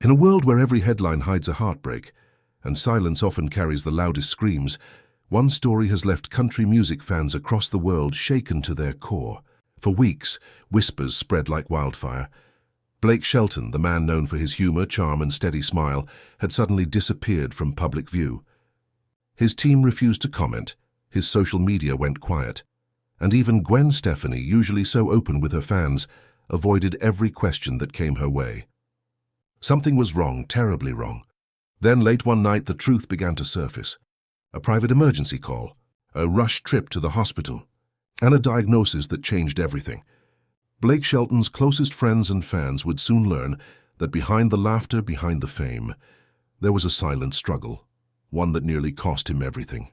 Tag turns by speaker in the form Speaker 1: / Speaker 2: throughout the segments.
Speaker 1: In a world where every headline hides a heartbreak, and silence often carries the loudest screams, one story has left country music fans across the world shaken to their core. For weeks, whispers spread like wildfire. Blake Shelton, the man known for his humor, charm, and steady smile, had suddenly disappeared from public view. His team refused to comment, his social media went quiet, and even Gwen Stefani, usually so open with her fans, avoided every question that came her way. Something was wrong, terribly wrong. Then late one night the truth began to surface. A private emergency call, a rushed trip to the hospital, and a diagnosis that changed everything. Blake Shelton's closest friends and fans would soon learn that behind the laughter, behind the fame, there was a silent struggle, one that nearly cost him everything.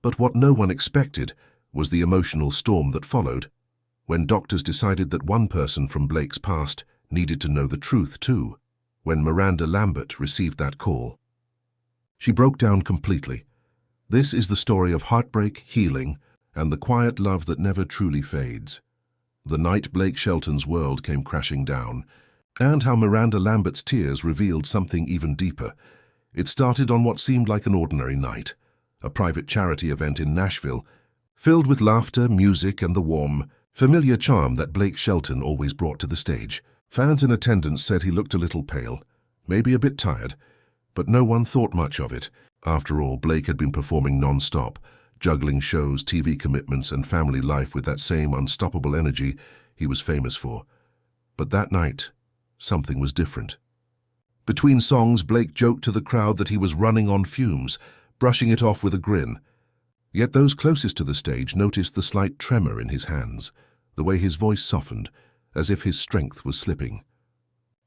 Speaker 1: But what no one expected was the emotional storm that followed, when doctors decided that one person from Blake's past needed to know the truth too. When Miranda Lambert received that call, she broke down completely. This is the story of heartbreak, healing, and the quiet love that never truly fades. The night Blake Shelton's world came crashing down, and how Miranda Lambert's tears revealed something even deeper. It started on what seemed like an ordinary night, a private charity event in Nashville, filled with laughter, music, and the warm, familiar charm that Blake Shelton always brought to the stage. Fans in attendance said he looked a little pale, maybe a bit tired, but no one thought much of it. After all, Blake had been performing non-stop, juggling shows, TV commitments, and family life with that same unstoppable energy he was famous for. But that night, something was different. Between songs, Blake joked to the crowd that he was running on fumes, brushing it off with a grin. Yet those closest to the stage noticed the slight tremor in his hands, the way his voice softened, as if his strength was slipping.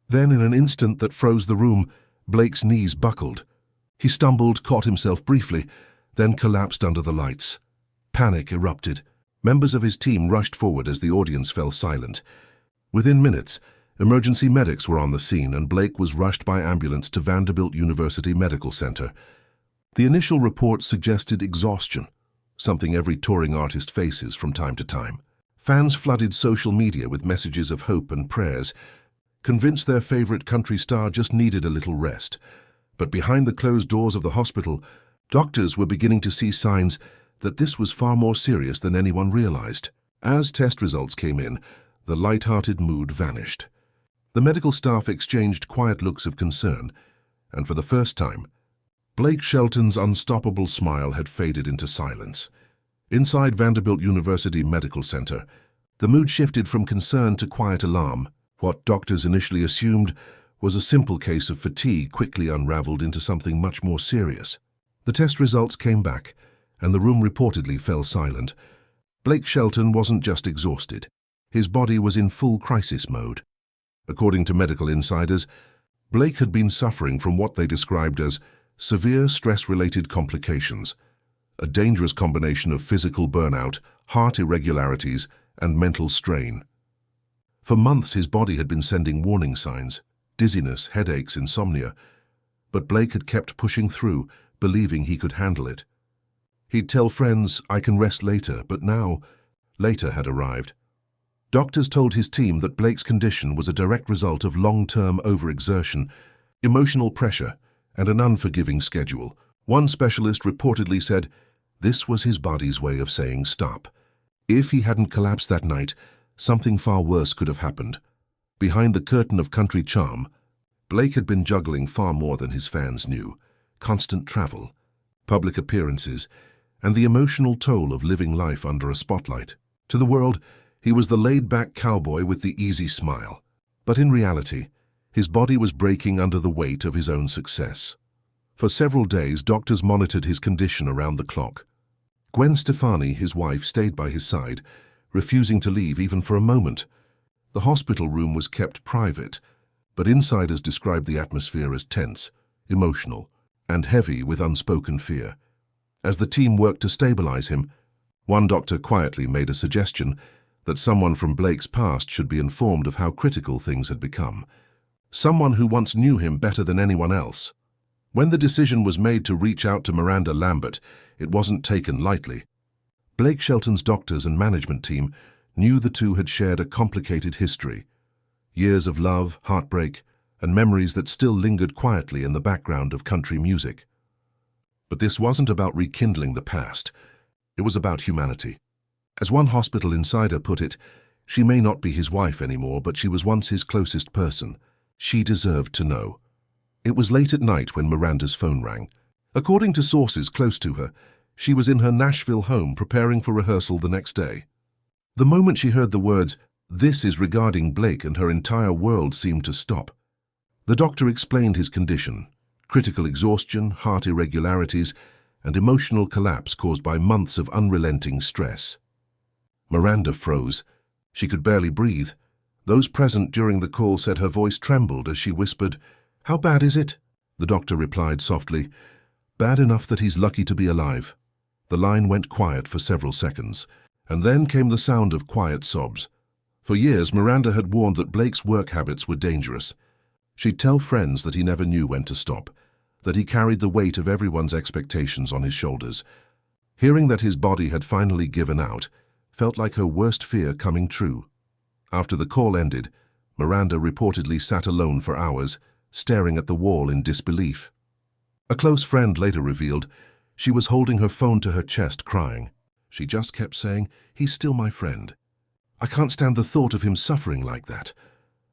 Speaker 1: Then, in an instant that froze the room, Blake's knees buckled. He stumbled, caught himself briefly, then collapsed under the lights. Panic erupted. Members of his team rushed forward as the audience fell silent. Within minutes, emergency medics were on the scene and Blake was rushed by ambulance to Vanderbilt University Medical Center. The initial reports suggested exhaustion, something every touring artist faces from time to time. Fans flooded social media with messages of hope and prayers, convinced their favorite country star just needed a little rest. But behind the closed doors of the hospital, doctors were beginning to see signs that this was far more serious than anyone realized. As test results came in, the light-hearted mood vanished. The medical staff exchanged quiet looks of concern, and for the first time, Blake Shelton's unstoppable smile had faded into silence. Inside Vanderbilt University Medical Center, the mood shifted from concern to quiet alarm. What doctors initially assumed was a simple case of fatigue quickly unraveled into something much more serious. The test results came back, and the room reportedly fell silent. Blake Shelton wasn't just exhausted. His body was in full crisis mode. According to medical insiders, Blake had been suffering from what they described as severe stress-related complications, a dangerous combination of physical burnout, heart irregularities, and mental strain. For months his body had been sending warning signs, dizziness, headaches, insomnia, but Blake had kept pushing through, believing he could handle it. He'd tell friends, "I can rest later," but now, later had arrived. Doctors told his team that Blake's condition was a direct result of long-term overexertion, emotional pressure, and an unforgiving schedule. One specialist reportedly said, this was his body's way of saying stop. If he hadn't collapsed that night, something far worse could have happened. Behind the curtain of country charm, Blake had been juggling far more than his fans knew. Constant travel, public appearances, and the emotional toll of living life under a spotlight. To the world, he was the laid-back cowboy with the easy smile. But in reality, his body was breaking under the weight of his own success. For several days, doctors monitored his condition around the clock. Gwen Stefani, his wife, stayed by his side, refusing to leave even for a moment. The hospital room was kept private, but insiders described the atmosphere as tense, emotional, and heavy with unspoken fear. As the team worked to stabilize him, one doctor quietly made a suggestion that someone from Blake's past should be informed of how critical things had become. Someone who once knew him better than anyone else. When the decision was made to reach out to Miranda Lambert, it wasn't taken lightly. Blake Shelton's doctors and management team knew the two had shared a complicated history. Years of love, heartbreak, and memories that still lingered quietly in the background of country music. But this wasn't about rekindling the past. It was about humanity. As one hospital insider put it, she may not be his wife anymore, but she was once his closest person. She deserved to know. It was late at night when Miranda's phone rang. According to sources close to her, she was in her Nashville home preparing for rehearsal the next day. The moment she heard the words, "This is regarding Blake," and her entire world seemed to stop. The doctor explained his condition: critical exhaustion, heart irregularities, and emotional collapse caused by months of unrelenting stress. Miranda froze. She could barely breathe. Those present during the call said her voice trembled as she whispered, "How bad is it?" The doctor replied softly, "Bad enough that he's lucky to be alive." The line went quiet for several seconds, and then came the sound of quiet sobs. For years, Miranda had warned that Blake's work habits were dangerous. She'd tell friends that he never knew when to stop, that he carried the weight of everyone's expectations on his shoulders. Hearing that his body had finally given out felt like her worst fear coming true. After the call ended, Miranda reportedly sat alone for hours, staring at the wall in disbelief. A close friend later revealed she was holding her phone to her chest, crying. She just kept saying, "He's still my friend. I can't stand the thought of him suffering like that."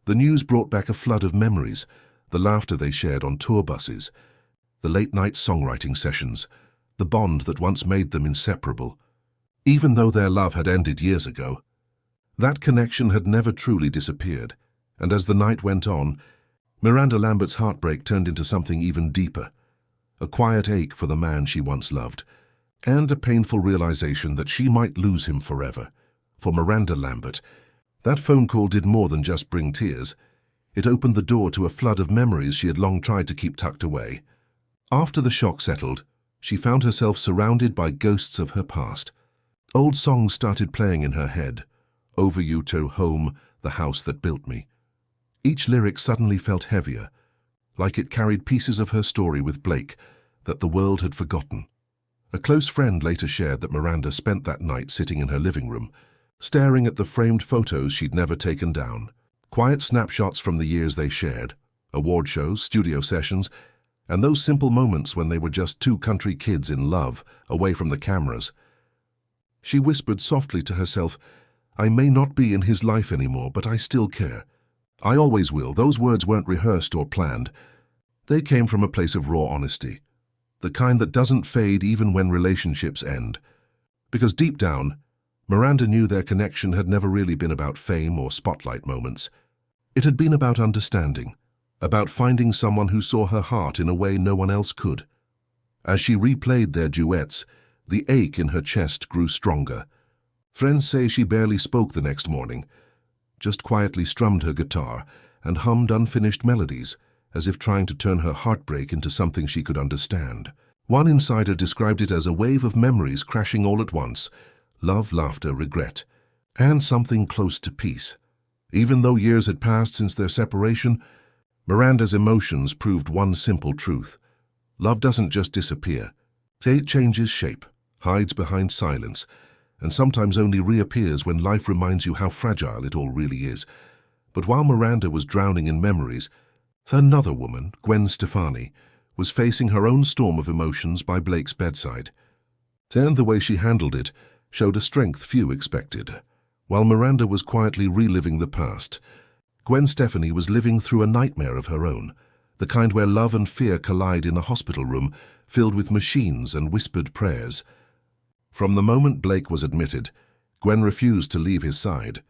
Speaker 1: The news brought back a flood of memories, the laughter they shared on tour buses, the late-night songwriting sessions, the bond that once made them inseparable. Even though their love had ended years ago, that connection had never truly disappeared, and as the night went on, Miranda Lambert's heartbreak turned into something even deeper, a quiet ache for the man she once loved, and a painful realization that she might lose him forever. For Miranda Lambert, that phone call did more than just bring tears. It opened the door to a flood of memories she had long tried to keep tucked away. After the shock settled, she found herself surrounded by ghosts of her past. Old songs started playing in her head. "Over you to home, the house that built me." Each lyric suddenly felt heavier, like it carried pieces of her story with Blake that the world had forgotten. A close friend later shared that Miranda spent that night sitting in her living room, staring at the framed photos she'd never taken down. Quiet snapshots from the years they shared, award shows, studio sessions, and those simple moments when they were just two country kids in love, away from the cameras. She whispered softly to herself, "I may not be in his life anymore, but I still care. I always will." Those words weren't rehearsed or planned. They came from a place of raw honesty, the kind that doesn't fade even when relationships end. Because deep down, Miranda knew their connection had never really been about fame or spotlight moments. It had been about understanding, about finding someone who saw her heart in a way no one else could. As she replayed their duets, the ache in her chest grew stronger. Friends say she barely spoke the next morning, just quietly strummed her guitar and hummed unfinished melodies, as if trying to turn her heartbreak into something she could understand. One insider described it as a wave of memories crashing all at once: love, laughter, regret, and something close to peace. Even though years had passed since their separation, Miranda's emotions proved one simple truth: love doesn't just disappear. It changes shape, hides behind silence, and sometimes only reappears when life reminds you how fragile it all really is. But while Miranda was drowning in memories, another woman, Gwen Stefani, was facing her own storm of emotions by Blake's bedside. And the way she handled it showed a strength few expected. While Miranda was quietly reliving the past, Gwen Stefani was living through a nightmare of her own, the kind where love and fear collide in a hospital room filled with machines and whispered prayers. From the moment Blake was admitted, Gwen refused to leave his side.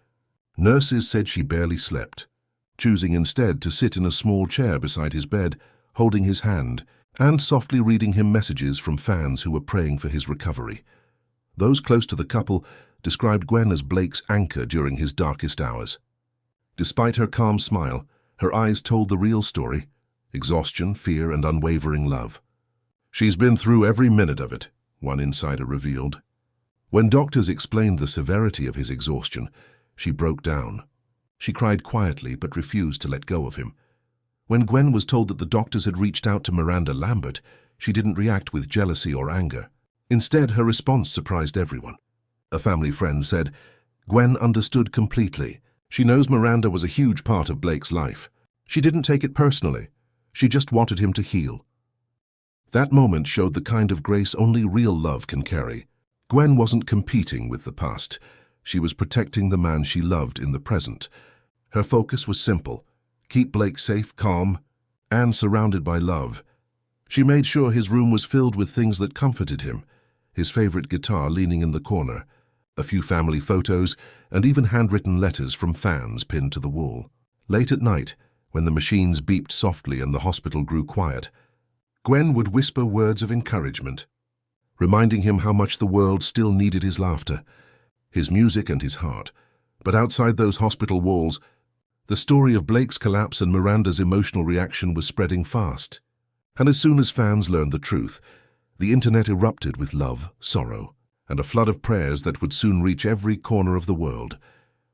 Speaker 1: Nurses said she barely slept, choosing instead to sit in a small chair beside his bed, holding his hand, and softly reading him messages from fans who were praying for his recovery. Those close to the couple described Gwen as Blake's anchor during his darkest hours. Despite her calm smile, her eyes told the real story: exhaustion, fear, and unwavering love. "She's been through every minute of it," one insider revealed. When doctors explained the severity of his exhaustion, she broke down. She cried quietly but refused to let go of him. When Gwen was told that the doctors had reached out to Miranda Lambert, she didn't react with jealousy or anger. Instead, her response surprised everyone. A family friend said, "Gwen understood completely. She knows Miranda was a huge part of Blake's life. She didn't take it personally. She just wanted him to heal. That moment showed the kind of grace only real love can carry. Gwen wasn't competing with the past. She was protecting the man she loved in the present. Her focus was simple: keep Blake safe, calm, and surrounded by love. She made sure his room was filled with things that comforted him: his favorite guitar leaning in the corner, a few family photos, and even handwritten letters from fans pinned to the wall. Late at night, when the machines beeped softly and the hospital grew quiet, Gwen would whisper words of encouragement, reminding him how much the world still needed his laughter, his music and his heart. But outside those hospital walls, the story of Blake's collapse and Miranda's emotional reaction was spreading fast. And as soon as fans learned the truth, the internet erupted with love, sorrow, and a flood of prayers that would soon reach every corner of the world.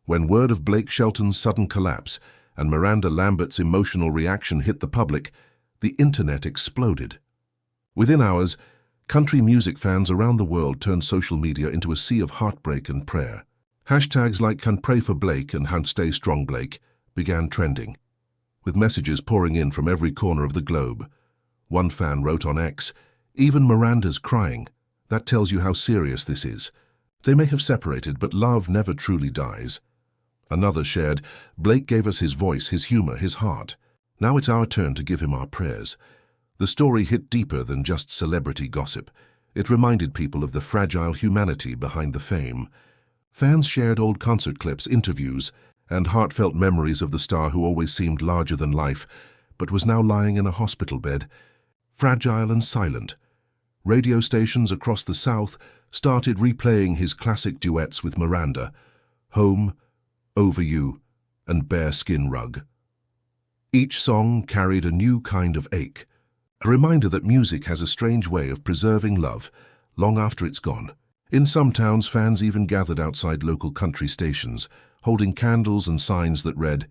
Speaker 1: When word of Blake Shelton's sudden collapse and Miranda Lambert's emotional reaction hit the public, the internet exploded. Within hours, country music fans around the world turned social media into a sea of heartbreak and prayer. Hashtags like "Can Pray for Blake" and "How Stay Strong Blake" began trending, with messages pouring in from every corner of the globe. One fan wrote on X, "Even Miranda's crying. That tells you how serious this is. They may have separated, but love never truly dies." Another shared, "Blake gave us his voice, his humor, his heart. Now it's our turn to give him our prayers." The story hit deeper than just celebrity gossip. It reminded people of the fragile humanity behind the fame. Fans shared old concert clips, interviews, and heartfelt memories of the star who always seemed larger than life, but was now lying in a hospital bed, fragile and silent. Radio stations across the South started replaying his classic duets with Miranda, "Home," "Over You," and "Bare Skin Rug." Each song carried a new kind of ache, a reminder that music has a strange way of preserving love long after it's gone. In some towns, fans even gathered outside local country stations, holding candles and signs that read,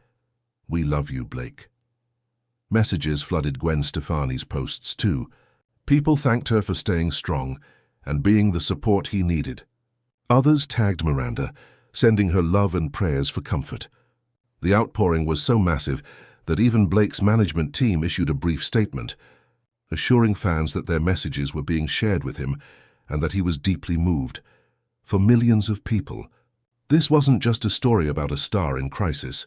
Speaker 1: "We love you, Blake." Messages flooded Gwen Stefani's posts too. People thanked her for staying strong and being the support he needed. Others tagged Miranda, sending her love and prayers for comfort. The outpouring was so massive that even Blake's management team issued a brief statement, assuring fans that their messages were being shared with him and that he was deeply moved. For millions of people, this wasn't just a story about a star in crisis.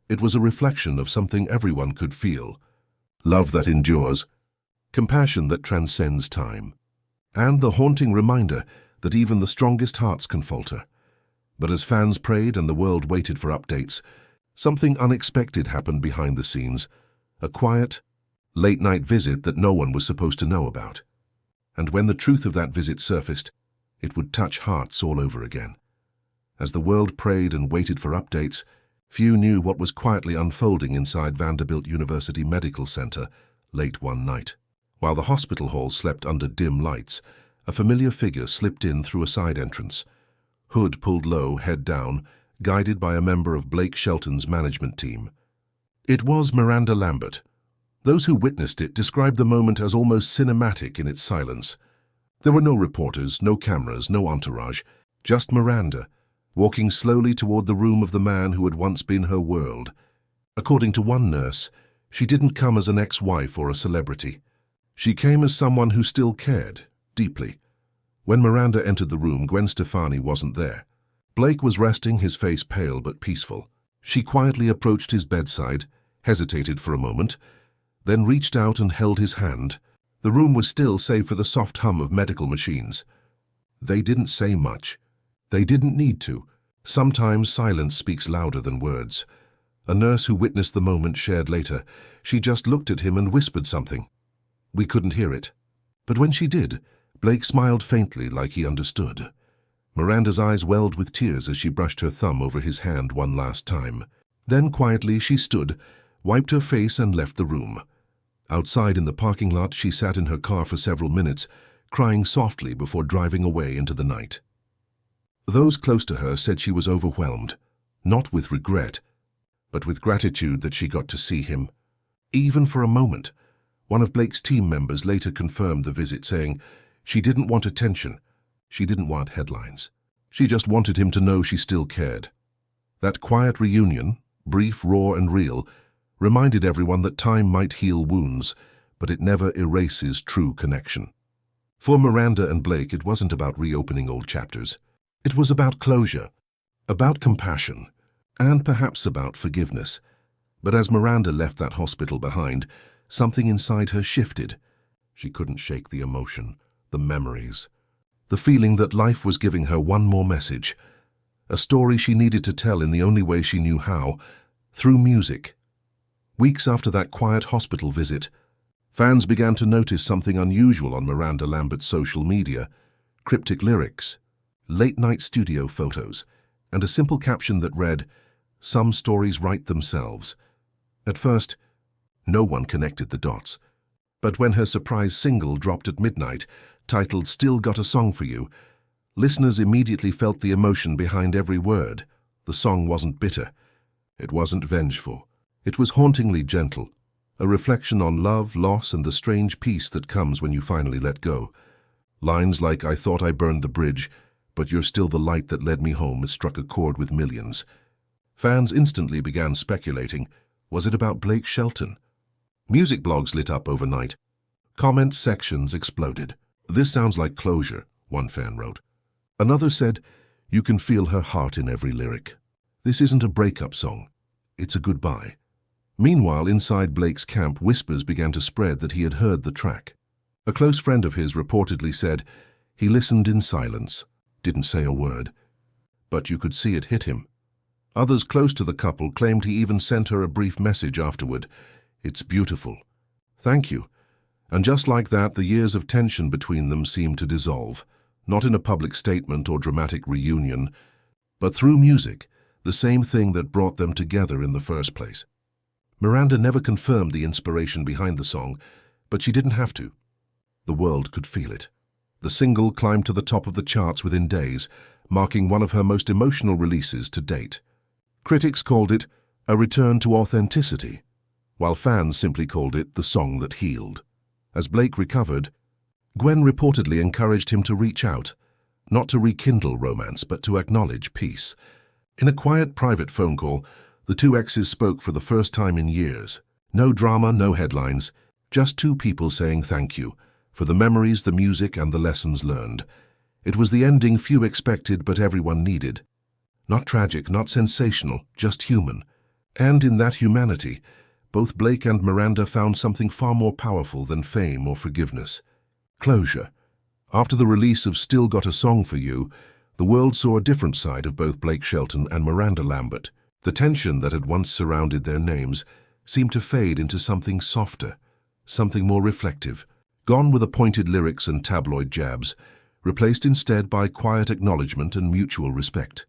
Speaker 1: It was a reflection of something everyone could feel: love that endures, compassion that transcends time, and the haunting reminder that even the strongest hearts can falter. But as fans prayed and the world waited for updates, something unexpected happened behind the scenes: a quiet, late-night visit that no one was supposed to know about. And when the truth of that visit surfaced, it would touch hearts all over again. As the world prayed and waited for updates, few knew what was quietly unfolding inside Vanderbilt University Medical Center late one night. While the hospital hall slept under dim lights, a familiar figure slipped in through a side entrance, hood pulled low, head down, guided by a member of Blake Shelton's management team. It was Miranda Lambert. Those who witnessed it described the moment as almost cinematic in its silence. There were no reporters, no cameras, no entourage, just Miranda, walking slowly toward the room of the man who had once been her world. According to one nurse, she didn't come as an ex-wife or a celebrity. She came as someone who still cared, deeply. When Miranda entered the room, Gwen Stefani wasn't there. Blake was resting, his face pale but peaceful. She quietly approached his bedside, hesitated for a moment, then reached out and held his hand. The room was still, save for the soft hum of medical machines. They didn't say much. They didn't need to. Sometimes silence speaks louder than words. A nurse who witnessed the moment shared later, "She just looked at him and whispered something. We couldn't hear it." But when she did, Blake smiled faintly, like he understood. Miranda's eyes welled with tears as she brushed her thumb over his hand one last time. Then quietly she stood, wiped her face and left the room. Outside in the parking lot, she sat in her car for several minutes, crying softly before driving away into the night. Those close to her said she was overwhelmed, not with regret, but with gratitude that she got to see him, even for a moment. One of Blake's team members later confirmed the visit, saying, "She didn't want attention. She didn't want headlines. She just wanted him to know she still cared." That quiet reunion, brief, raw, and real, reminded everyone that time might heal wounds, but it never erases true connection. For Miranda and Blake, it wasn't about reopening old chapters. It was about closure, about compassion, and perhaps about forgiveness. But as Miranda left that hospital behind, something inside her shifted. She couldn't shake the emotion, the memories, the feeling that life was giving her one more message, a story she needed to tell in the only way she knew how, through music. Weeks after that quiet hospital visit, fans began to notice something unusual on Miranda Lambert's social media: cryptic lyrics, late-night studio photos, and a simple caption that read, "Some stories write themselves." At first, no one connected the dots. But when her surprise single dropped at midnight, titled "Still Got a Song for You," listeners immediately felt the emotion behind every word. The song wasn't bitter. It wasn't vengeful. It was hauntingly gentle, a reflection on love, loss, and the strange peace that comes when you finally let go. Lines like, "I thought I burned the bridge, but you're still the light that led me home," struck a chord with millions. Fans instantly began speculating. Was it about Blake Shelton? Music blogs lit up overnight. Comment sections exploded. "This sounds like closure," one fan wrote. Another said, "You can feel her heart in every lyric. This isn't a breakup song. It's a goodbye." Meanwhile, inside Blake's camp, whispers began to spread that he had heard the track. A close friend of his reportedly said he listened in silence, didn't say a word, but you could see it hit him. Others close to the couple claimed he even sent her a brief message afterward. "It's beautiful. Thank you." And just like that, the years of tension between them seemed to dissolve, not in a public statement or dramatic reunion, but through music, the same thing that brought them together in the first place. Miranda never confirmed the inspiration behind the song, but she didn't have to. The world could feel it. The single climbed to the top of the charts within days, marking one of her most emotional releases to date. Critics called it a return to authenticity, while fans simply called it the song that healed. As Blake recovered, Gwen reportedly encouraged him to reach out, not to rekindle romance, but to acknowledge peace. In a quiet, private phone call, the two exes spoke for the first time in years. No drama, no headlines, just two people saying thank you for the memories, the music, and the lessons learned. It was the ending few expected, but everyone needed. Not tragic, not sensational, just human. And in that humanity, both Blake and Miranda found something far more powerful than fame or forgiveness: closure. After the release of Still Got a Song for You, the world saw a different side of both Blake Shelton and Miranda Lambert. The tension that had once surrounded their names seemed to fade into something softer, something more reflective, gone with the pointed lyrics and tabloid jabs, replaced instead by quiet acknowledgement and mutual respect.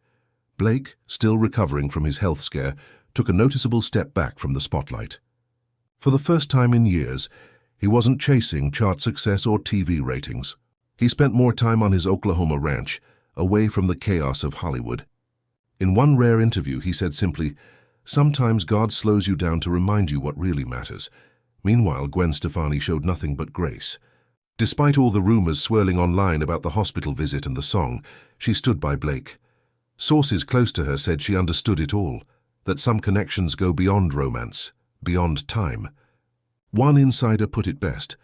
Speaker 1: Blake, still recovering from his health scare, took a noticeable step back from the spotlight. For the first time in years, he wasn't chasing chart success or TV ratings. He spent more time on his Oklahoma ranch, away from the chaos of Hollywood. In one rare interview, he said simply, "Sometimes God slows you down to remind you what really matters." Meanwhile, Gwen Stefani showed nothing but grace. Despite all the rumors swirling online about the hospital visit and the song, she stood by Blake. Sources close to her said she understood it all, that some connections go beyond romance, beyond time. One insider put it best: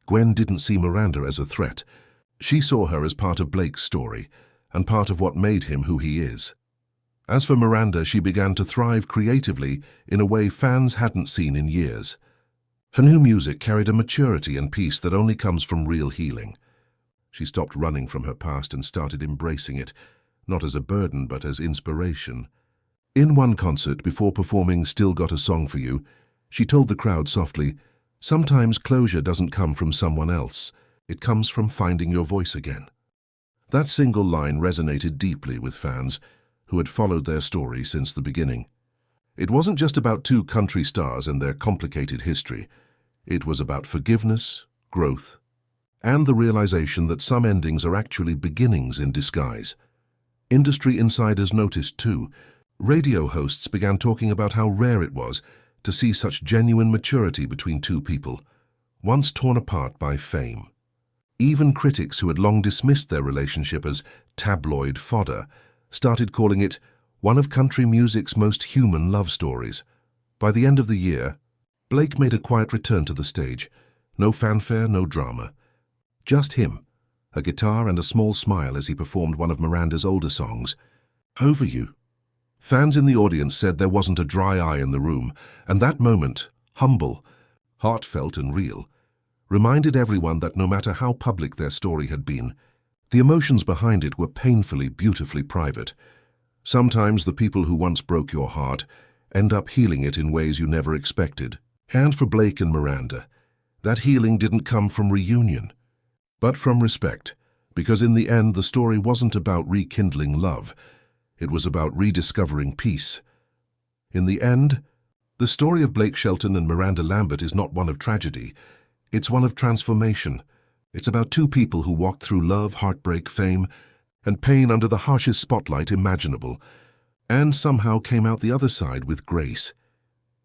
Speaker 1: Gwen didn't see Miranda as a threat. She saw her as part of Blake's story, and part of what made him who he is. As for Miranda, she began to thrive creatively in a way fans hadn't seen in years. Her new music carried a maturity and peace that only comes from real healing. She stopped running from her past and started embracing it, not as a burden but as inspiration. In one concert, before performing Still Got a Song for You, she told the crowd softly, "Sometimes closure doesn't come from someone else. It comes from finding your voice again." That single line resonated deeply with fans who had followed their story since the beginning. It wasn't just about two country stars and their complicated history. It was about forgiveness, growth, and the realization that some endings are actually beginnings in disguise. Industry insiders noticed too. Radio hosts began talking about how rare it was to see such genuine maturity between two people, once torn apart by fame. Even critics who had long dismissed their relationship as tabloid fodder started calling it one of country music's most human love stories. By the end of the year, Blake made a quiet return to the stage. No fanfare, no drama. Just him, a guitar and a small smile as he performed one of Miranda's older songs, Over You. Fans in the audience said there wasn't a dry eye in the room, and that moment, humble, heartfelt and real, reminded everyone that no matter how public their story had been, the emotions behind it were painfully, beautifully private. Sometimes the people who once broke your heart end up healing it in ways you never expected. And for Blake and Miranda, that healing didn't come from reunion, but from respect, because in the end the story wasn't about rekindling love, it was about rediscovering peace. In the end, the story of Blake Shelton and Miranda Lambert is not one of tragedy, it's one of transformation. It's about two people who walked through love, heartbreak, fame, and pain under the harshest spotlight imaginable, and somehow came out the other side with grace.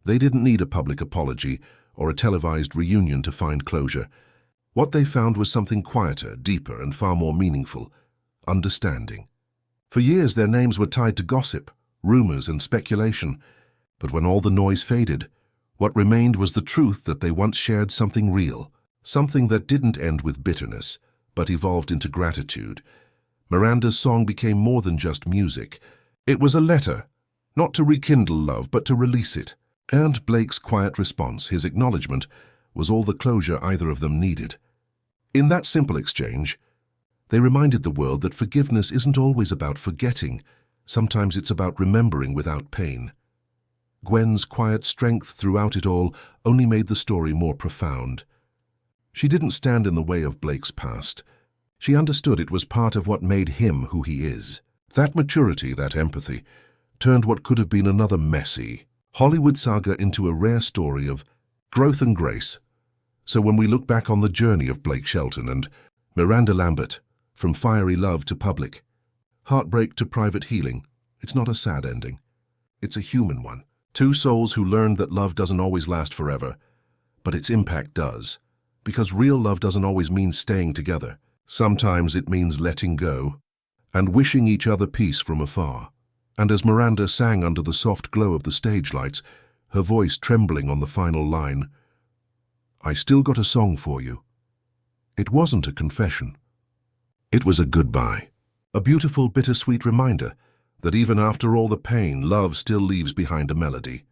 Speaker 1: They didn't need a public apology or a televised reunion to find closure. What they found was something quieter, deeper, and far more meaningful: understanding. For years their names were tied to gossip, rumors, and speculation, but when all the noise faded, what remained was the truth that they once shared something real, something that didn't end with bitterness, but evolved into gratitude. Miranda's song became more than just music. It was a letter, not to rekindle love, but to release it. And Blake's quiet response, his acknowledgement, was all the closure either of them needed. In that simple exchange, they reminded the world that forgiveness isn't always about forgetting. Sometimes it's about remembering without pain. Gwen's quiet strength throughout it all only made the story more profound. She didn't stand in the way of Blake's past. She understood it was part of what made him who he is. That maturity, that empathy, turned what could have been another messy Hollywood saga into a rare story of growth and grace. So when we look back on the journey of Blake Shelton and Miranda Lambert, from fiery love to public, heartbreak to private healing, it's not a sad ending. It's a human one. Two souls who learned that love doesn't always last forever, but its impact does. Because real love doesn't always mean staying together. Sometimes it means letting go and wishing each other peace from afar. And as Miranda sang under the soft glow of the stage lights, her voice trembling on the final line, "I still got a song for you," it wasn't a confession. It was a goodbye. A beautiful, bittersweet reminder that even after all the pain, love still leaves behind a melody.